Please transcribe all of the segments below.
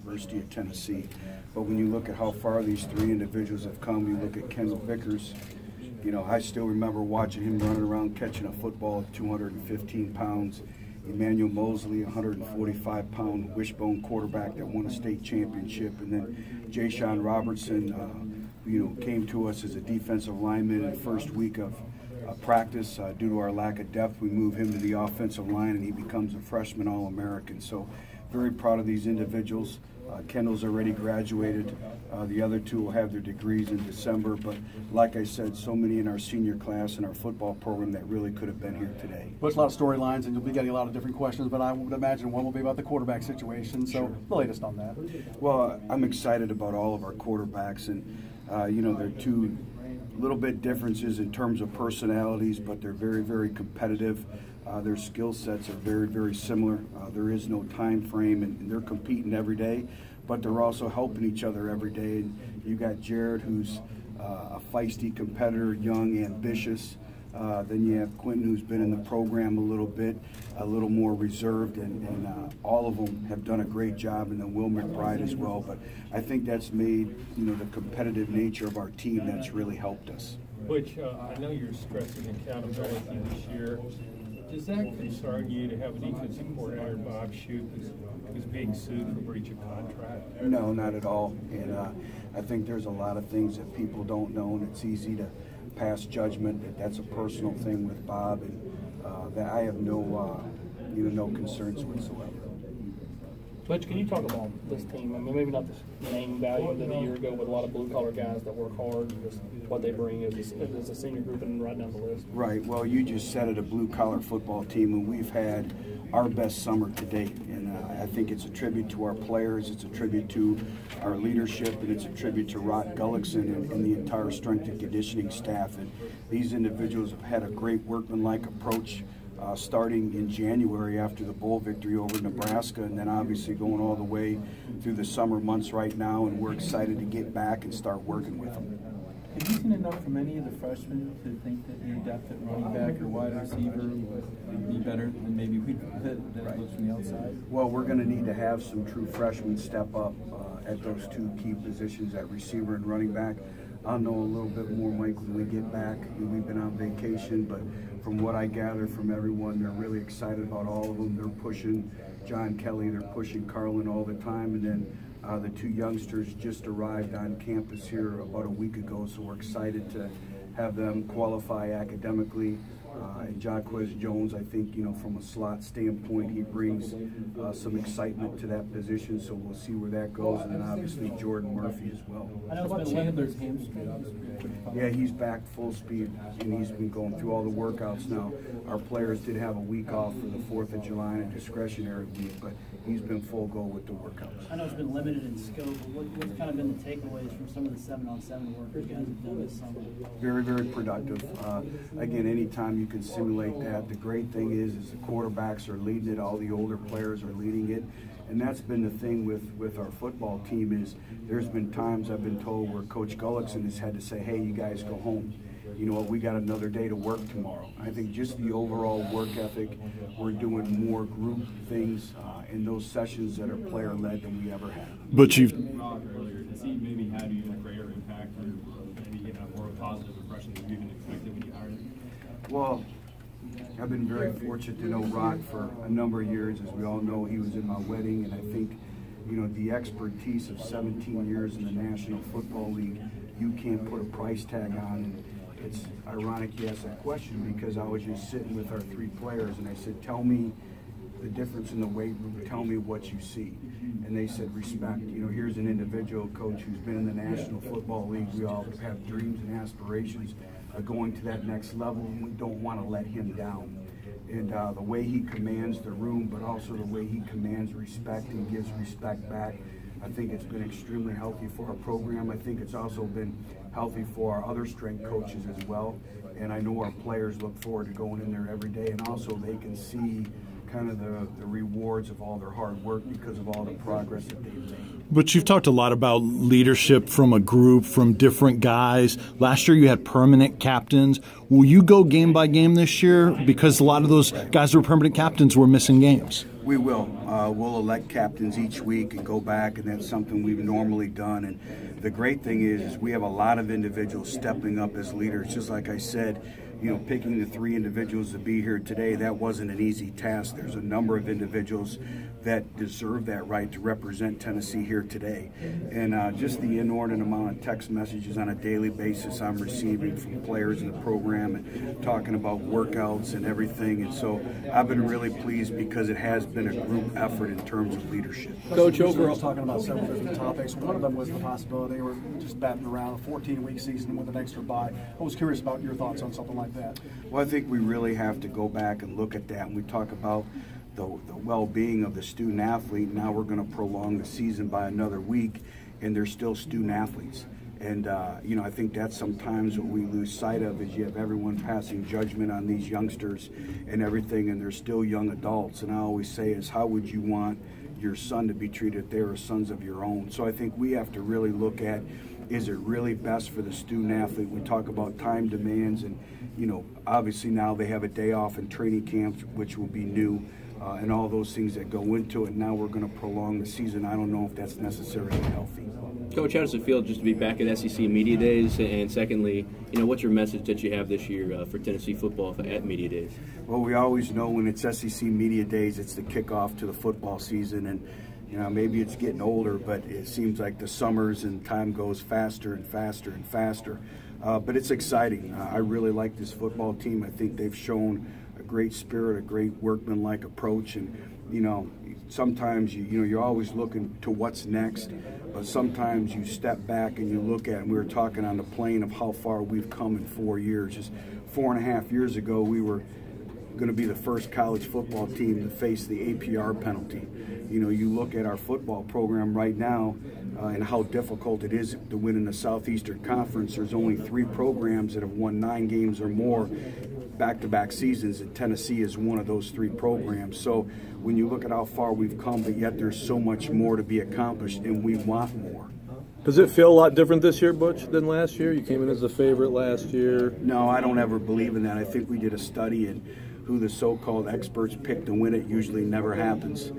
University of Tennessee. But when you look at how far these three individuals have come, you look at Kendall Vickers, you know, I still remember watching him running around catching a football at 215 pounds. Emmanuel Mosley, 145-pound wishbone quarterback that won a state championship. And then Ja'Shawn Robertson, you know, came to us as a defensive lineman in the first week of practice. Due to our lack of depth, we move him to the offensive line, and he becomes a freshman All-American. So very proud of these individuals. Kendall's already graduated. The other two will have their degrees in December. But like I said, so many in our senior class and our football program that really could have been here today. There's a lot of storylines, and you'll be getting a lot of different questions, but I would imagine one will be about the quarterback situation. So sure. The latest on that. Well, I'm excited about all of our quarterbacks, and you know, they're two little bit differences in terms of personalities, but they're very, very competitive. Their skill sets are very, very similar. There is no time frame, and they're competing every day, but they're also helping each other every day. And you got Jared, who's a feisty competitor, young, ambitious. Then you have Quentin, who's been in the program a little more reserved, and all of them have done a great job, and then Will McBride as well. But I think that's made, you know, the competitive nature of our team that's really helped us. Butch, I know you're stressing accountability this year. Does that concern you to have a defensive coordinator, Bob Shute, who's being sued for breach of contract? No, not at all. And I think there's a lot of things that people don't know, and it's easy to pass judgment that that's a personal thing with Bob, and that I have no concerns whatsoever. Butch, can you talk about this team? I mean, maybe not the name value than a year ago with a lot of blue-collar guys that work hard, and just what they bring as a senior group and right down the list. Right. Well, you just said it, a blue-collar football team, and we've had our best summer to date. And I think it's a tribute to our players, it's a tribute to our leadership, and it's a tribute to Rock Gullickson and the entire strength and conditioning staff. And these individuals have had a great workmanlike approach. Starting in January after the bowl victory over Nebraska, and then obviously going all the way through the summer months right now, and we're excited to get back and start working with them. Have you seen enough from any of the freshmen to think that your depth at running back or wide receiver would be better than maybe that it looks from the outside? Well, we're going to need to have some true freshmen step up at those two key positions at receiver and running back. I'll know a little bit more, Mike, when we get back. We've been on vacation, but from what I gather from everyone, they're really excited about all of them. They're pushing John Kelly, they're pushing Carlin all the time, and then the two youngsters just arrived on campus here about a week ago, so we're excited to have them qualify academically. And Butch Jones, I think, you know, from a slot standpoint, he brings some excitement to that position, so we'll see where that goes. And then obviously Jordan Murphy as well. I know it's been Chandler's hamstring. Yeah, he's back full speed, and he's been going through all the workouts now. Our players did have a week off for the 4th of July and a discretionary week, but he's been full go with the workouts. I know it's been limited in scope, but what's kind of been the takeaways from some of the 7-on-7 work you guys have done this summer? Very, very productive. Again, anytime you can simulate that, the great thing is the quarterbacks are leading it, all the older players are leading it. And that's been the thing with our football team is there's been times I've been told where Coach Gullickson has had to say, hey, you guys go home. You know what, we got another day to work tomorrow. I think just the overall work ethic, we're doing more group things in those sessions that are player-led than we ever have. But you've earlier, has he maybe had a greater impact or maybe more positive impression than you even expected when you hired him? Well, I've been very fortunate to know Rock for a number of years. As we all know, he was in my wedding, and I think, you know, the expertise of 17 years in the National Football League, you can't put a price tag on. And it's ironic you asked that question because I was just sitting with our three players, and I said, tell me the difference in the weight room, tell me what you see. And they said, respect. You know, here's an individual coach who's been in the National Football League. We all have dreams and aspirations of going to that next level, and we don't want to let him down. And the way he commands the room, but also the way he commands respect and gives respect back, I think it's been extremely healthy for our program. I think it's also been healthy for our other strength coaches as well. And I know our players look forward to going in there every day, and also they can see kind of the rewards of all their hard work because of all the progress that they've made. But you've talked a lot about leadership from a group, from different guys. Last year you had permanent captains. Will you go game by game this year? Because a lot of those guys who were permanent captains were missing games. We will. We'll elect captains each week and go back, and that's something we've normally done. And the great thing is we have a lot of individuals stepping up as leaders. Just like I said, you know, picking the 3 individuals to be here today, that wasn't an easy task. There's a number of individuals that deserve that right to represent Tennessee here today. And just the inordinate amount of text messages on a daily basis I'm receiving from players in the program and talking about workouts and everything. And so I've been really pleased because it has been a group effort in terms of leadership. Coach, overall, talking about several different topics. One of them was the possibility, or just batting around, a 14-week season with an extra bye. I was curious about your thoughts on something like that. Well, I think we really have to go back and look at that. And we talk about the well-being of the student athlete. Now we're going to prolong the season by another week, and they're still student athletes. And, you know, I think that's sometimes what we lose sight of is you have everyone passing judgment on these youngsters and everything, and they're still young adults. And I always say is, how would you want your son to be treated if they were sons of your own? So I think we have to really look at, is it really best for the student athlete? We talk about time demands, and, you know, obviously now they have a day off in training camps, which will be new. And all those things that go into it. Now we're going to prolong the season. I don't know if that's necessarily healthy. Coach, how does it feel just to be back at SEC Media Days? And secondly, you know, what's your message that you have this year for Tennessee football at Media Days? Well, we always know when it's SEC Media Days, it's the kickoff to the football season. And, you know, maybe it's getting older, but it seems like the summers and time goes faster and faster and faster. But it's exciting. I really like this football team. I think they've shown a great spirit, a great workmanlike approach, and you know, sometimes you're always looking to what's next, but sometimes you step back and you look at, and we were talking on the plane of how far we've come in 4 years. Just 4.5 years ago, we were going to be the first college football team to face the APR penalty. You know, you look at our football program right now and how difficult it is to win in the Southeastern Conference. There's only 3 programs that have won 9 games or more back-to-back seasons, and Tennessee is one of those 3 programs. So when you look at how far we've come, but yet there's so much more to be accomplished, and we want more. Does it feel a lot different this year, Butch, than last year? You came in as the favorite last year. No, I don't ever believe in that. I think we did a study, and who the so-called experts pick to win it usually never happens.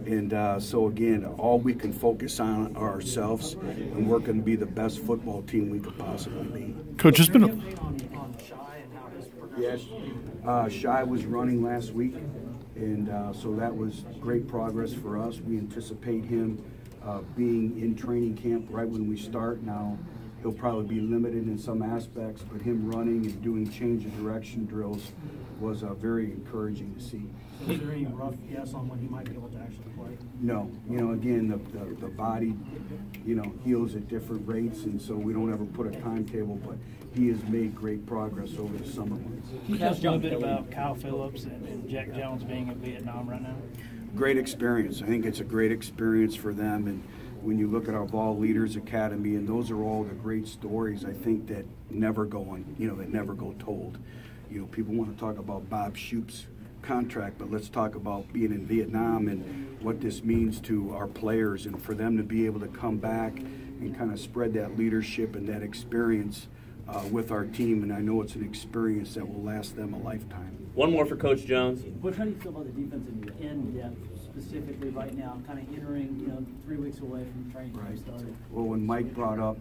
And so, again, all we can focus on are ourselves, and we're going to be the best football team we could possibly be. Coach, has been Yes, Shy was running last week, and so that was great progress for us. We anticipate him being in training camp right when we start. Now, he'll probably be limited in some aspects, but him running and doing change of direction drills was very encouraging to see. So is there any rough guess on when he might be able to actually play? No. You know, again, the body, you know, heals at different rates, and so we don't ever put a timetable, but he has made great progress over the summer months. Can you talk a little bit about Kyle Phillips and Jack Jones being in Vietnam right now? Great experience. I think it's a great experience for them, and when you look at our Ball Leaders Academy, and those are all the great stories, I think, that never go on, you know, that never go told. You know, people want to talk about Bob Shoop's contract, but let's talk about being in Vietnam and what this means to our players, and for them to be able to come back and kind of spread that leadership and that experience with our team. And I know it's an experience that will last them a lifetime. One more for Coach Jones. Butch, how do you feel about the defensive end depth specifically right now, kind of entering, you know, 3 weeks away from training camp started? Well, when Mike brought up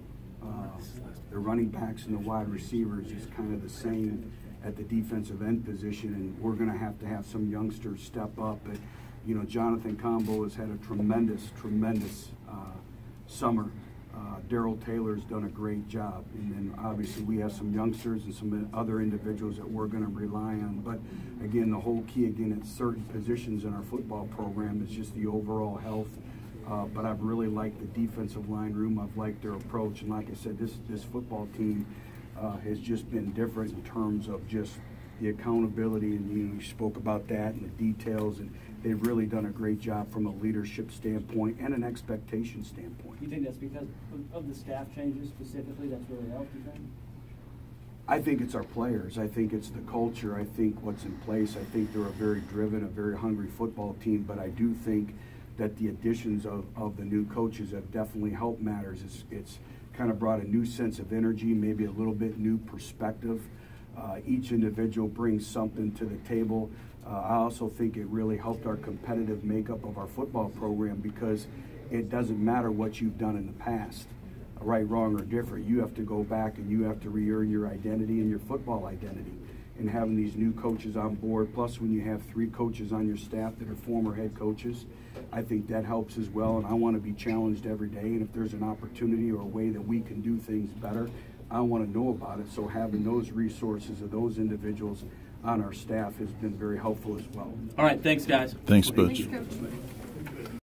the running backs and the wide receivers is kind of the same at the defensive end position, and we're going to have some youngsters step up. But, you know, Jonathan Combo has had a tremendous summer. Darryl Taylor's done a great job, and then obviously we have some youngsters and some other individuals that we're going to rely on. But again, the whole key again at certain positions in our football program is just the overall health. But I've really liked the defensive line room. I've liked their approach, and like I said, this football team has just been different in terms of just the accountability, and you spoke about that and the details, and they've really done a great job from a leadership standpoint and an expectation standpoint. You think that's because of the staff changes specifically that's really helped, you think? I think it's our players. I think it's the culture. I think what's in place. I think they're a very driven, a very hungry football team, but I do think that the additions of the new coaches have definitely helped matters. It's kind of brought a new sense of energy, maybe a little bit new perspective. Each individual brings something to the table. I also think it really helped our competitive makeup of our football program, because it doesn't matter what you've done in the past, right, wrong, or different. You have to go back and you have to re-earn your identity and your football identity. And having these new coaches on board, plus when you have 3 coaches on your staff that are former head coaches, I think that helps as well. And I want to be challenged every day. And if there's an opportunity or a way that we can do things better, I want to know about it. So having those resources of those individuals on our staff has been very helpful as well. All right, thanks, guys. Thanks, Butch. Thanks, Coach.